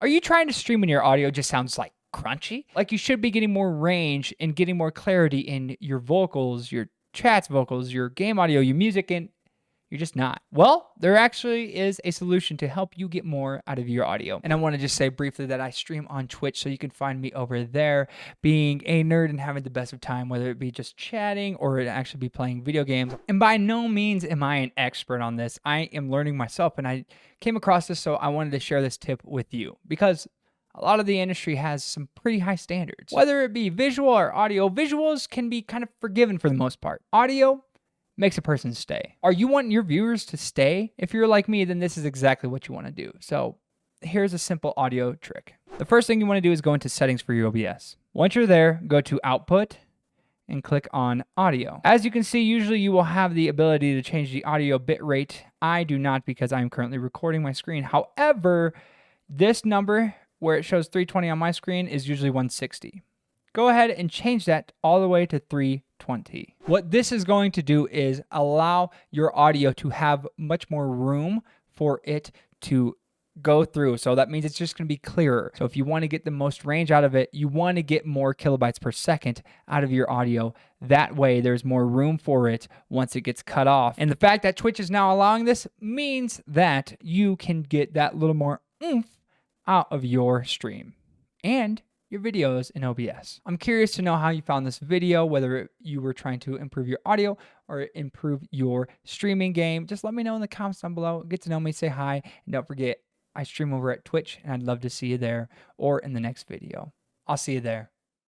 Are you trying to stream when your audio just sounds like crunchy? Like you should be getting more range and getting more clarity in your vocals, your chat's vocals, your game audio, your music, and you're just not. Well, there actually is a solution to help you get more out of your audio. And I want to just say briefly that I stream on Twitch, so you can find me over there being a nerd and having the best of time, whether it be just chatting or it actually be playing video games. And by no means am I an expert on this. I am learning myself, and I came across this, so I wanted to share this tip with you because a lot of the industry has some pretty high standards. Whether it be visual or audio, visuals can be kind of forgiven for the most part. Audio makes a person stay. Are you wanting your viewers to stay? If you're like me, then this is exactly what you want to do. So here's a simple audio trick. The first thing you want to do is go into settings for your OBS. Once you're there, go to output and click on audio. As you can see, usually you will have the ability to change the audio bitrate. I do not because I'm currently recording my screen. However, this number where it shows 320 on my screen is usually 160. Go ahead and change that all the way to 320. What this is going to do is allow your audio to have much more room for it to go through. So that means it's just going to be clearer. So if you want to get the most range out of it, you want to get more kilobytes per second out of your audio. That way there's more room for it once it gets cut off. And the fact that Twitch is now allowing this means that you can get that little more oomph out of your stream and your videos in OBS. I'm curious to know how you found this video, whether you were trying to improve your audio or improve your streaming game. Just let me know in the comments down below. Get to know me, say hi, and don't forget, I stream over at Twitch, and I'd love to see you there or in the next video. I'll see you there.